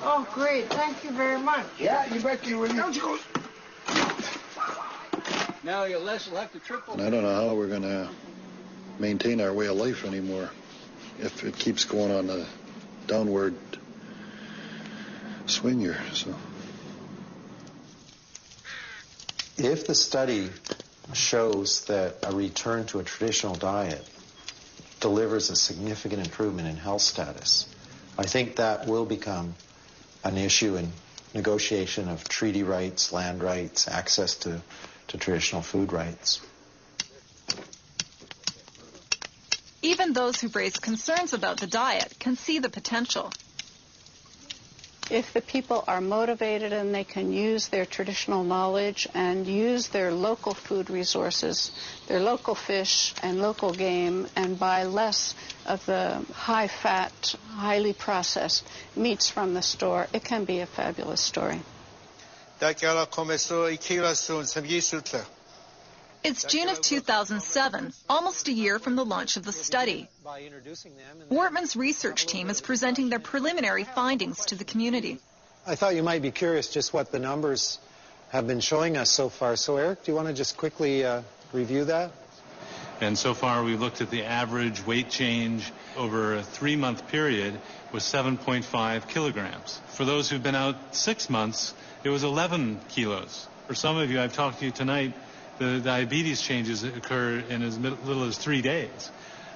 Oh, great. Thank you very much. Yeah, you bet you will. Don't you go. Now you'll have to triple. And I don't know how we're going to maintain our way of life anymore if it keeps going on a downward swing here. So, if the study shows that a return to a traditional diet delivers a significant improvement in health status, I think that will become an issue in negotiation of treaty rights, land rights, access to traditional food rights. Even those who've raised concerns about the diet can see the potential. If the people are motivated and they can use their traditional knowledge and use their local food resources, their local fish and local game, and buy less of the high-fat, highly processed meats from the store, it can be a fabulous story. It's June of 2007, almost a year from the launch of the study. Wortman's research team is presenting their preliminary findings to the community. I thought you might be curious just what the numbers have been showing us so far. So, Eric, do you want to just quickly review that? And so far, we've looked at the average weight change over a 3-month period was 7.5 kilograms. For those who've been out 6 months, it was 11 kilos. For some of you, I've talked to you tonight, the diabetes changes occur in as little as 3 days.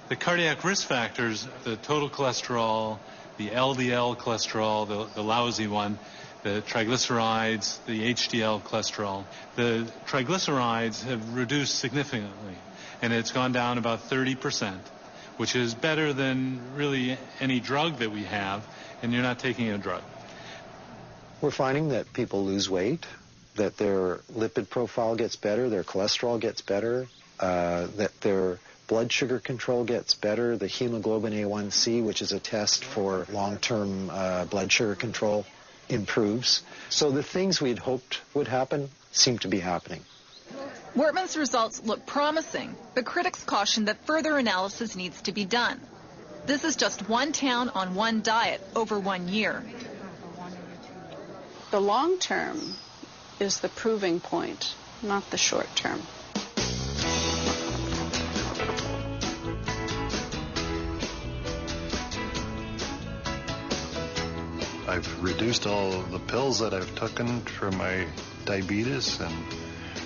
The cardiac risk factors, the total cholesterol, the LDL cholesterol, the lousy one, the triglycerides, the HDL cholesterol, the triglycerides have reduced significantly, and it's gone down about 30%, which is better than really any drug that we have, and you're not taking a drug. We're finding that people lose weight, that their lipid profile gets better, their cholesterol gets better, that their blood sugar control gets better, the hemoglobin A1C, which is a test for long-term blood sugar control, improves. So the things we'd hoped would happen seem to be happening. Wortman's results look promising, but critics caution that further analysis needs to be done. This is just one town on one diet over 1 year. The long term is the proving point, not the short term. I've reduced all the pills that I've taken for my diabetes and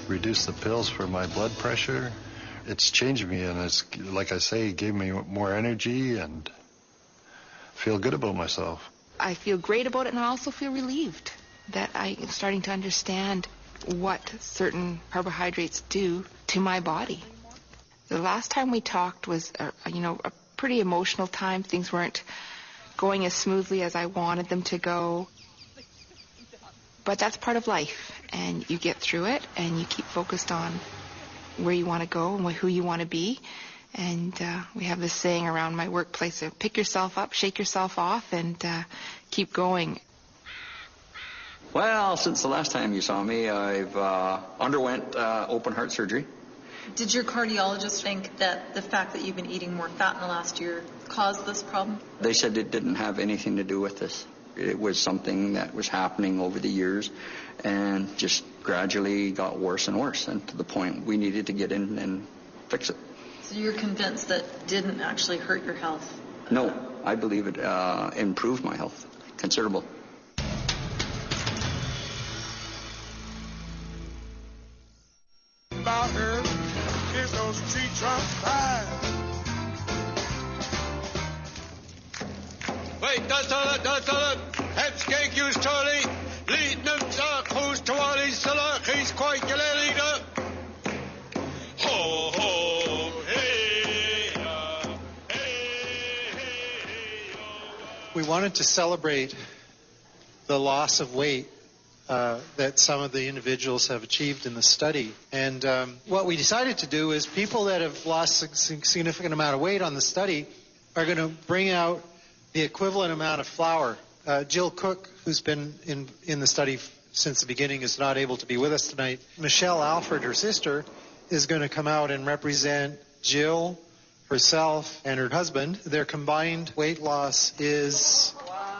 reduced the pills for my blood pressure. It's changed me, and it's, like I say, it gave me more energy and feel good about myself. I feel great about it, and I also feel relieved that I am starting to understand what certain carbohydrates do to my body. The last time we talked was, a pretty emotional time. Things weren't going as smoothly as I wanted them to go. But that's part of life, and you get through it, and you keep focused on where you want to go and who you want to be. And we have this saying around my workplace, pick yourself up, shake yourself off, and keep going. Well, since the last time you saw me, I've underwent open heart surgery. Did your cardiologist think that the fact that you've been eating more fat in the last year caused this problem? They said it didn't have anything to do with this. It was something that was happening over the years and just gradually got worse and worse, and to the point we needed to get in and fix it. So you're convinced that didn't actually hurt your health? No, I believe it improved my health considerable. About her is those tree trunks fine. Wait, that's it. Head use Charlie. Lead them who's to all he's he's quite leader. Ho, ho, hey, hey. We wanted to celebrate the loss of weight that some of the individuals have achieved in the study. And what we decided to do is people that have lost a significant amount of weight on the study are going to bring out the equivalent amount of flour. Jill Cook, who's been in the study since the beginning, is not able to be with us tonight. Michelle Alfred, her sister, is going to come out and represent Jill, herself, and her husband. Their combined weight loss is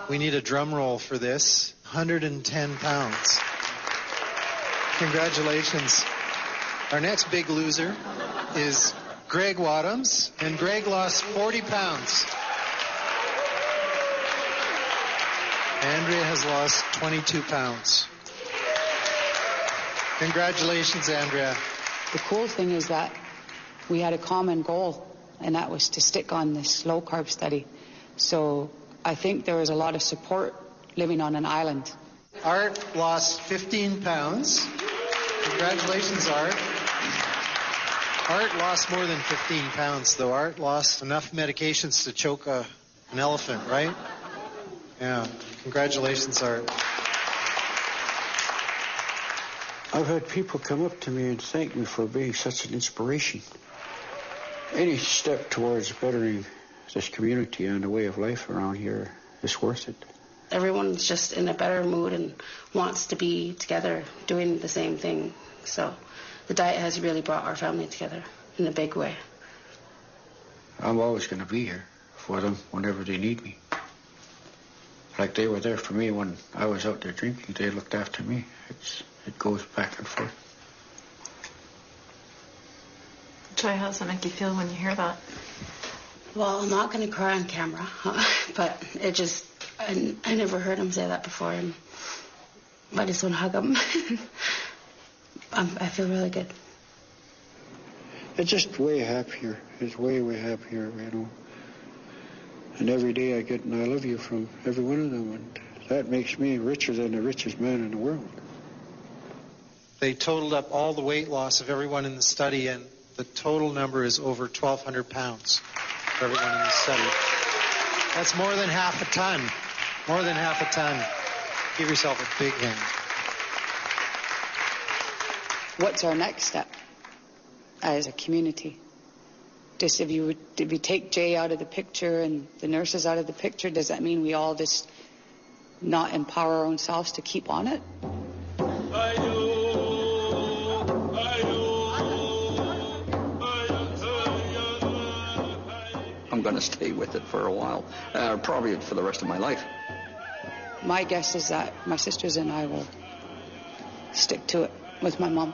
We need a drum roll for this. 110 pounds. Congratulations. Our next big loser is Greg Wadhams, and Greg lost 40 pounds. Andrea has lost 22 pounds. Congratulations, Andrea. The cool thing is that we had a common goal, and that was to stick on this low-carb study. So I think there was a lot of support living on an island. Art lost 15 pounds. Congratulations, Art. Art lost more than 15 pounds, though. Art lost enough medications to choke an elephant, right? Yeah. Congratulations, Art. I've had people come up to me and thank me for being such an inspiration. Any step towards bettering this community and the way of life around here is worth it. Everyone's just in a better mood and wants to be together doing the same thing. So the diet has really brought our family together in a big way. I'm always going to be here for them whenever they need me. Like they were there for me when I was out there drinking. They looked after me. It goes back and forth. Joy, how does it make you feel when you hear that? Well, I'm not going to cry on camera, but it just, I never heard him say that before, and I just want to hug him. I feel really good. It's just way happier. It's way happier, you know. And every day I get an I love you from every one of them, and that makes me richer than the richest man in the world. They totaled up all the weight loss of everyone in the study, and the total number is over 1,200 pounds for everyone in the study. That's more than half a ton. More than half a ton. Give yourself a big hand. What's our next step as a community? Just if you take Jay out of the picture and the nurses out of the picture, does that mean we all just not empower our own selves to keep on it? I'm going to stay with it for a while, probably for the rest of my life. My guess is that my sisters and I will stick to it with my mom.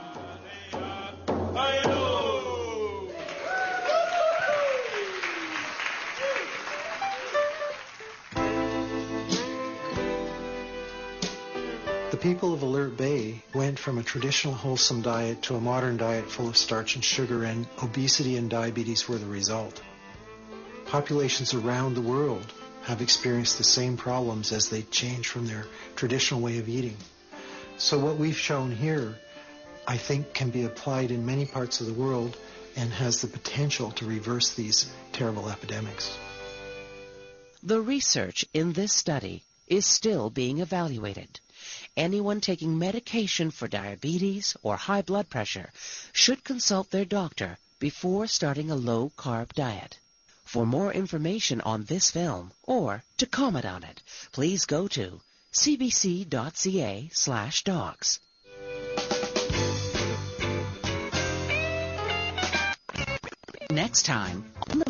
The people of Alert Bay went from a traditional wholesome diet to a modern diet full of starch and sugar, and obesity and diabetes were the result. Populations around the world have experienced the same problems as they change from their traditional way of eating. So what we've shown here, I think, can be applied in many parts of the world and has the potential to reverse these terrible epidemics. The research in this study is still being evaluated. Anyone taking medication for diabetes or high blood pressure should consult their doctor before starting a low-carb diet. For more information on this film or to comment on it, please go to cbc.ca/dogs. Next time on the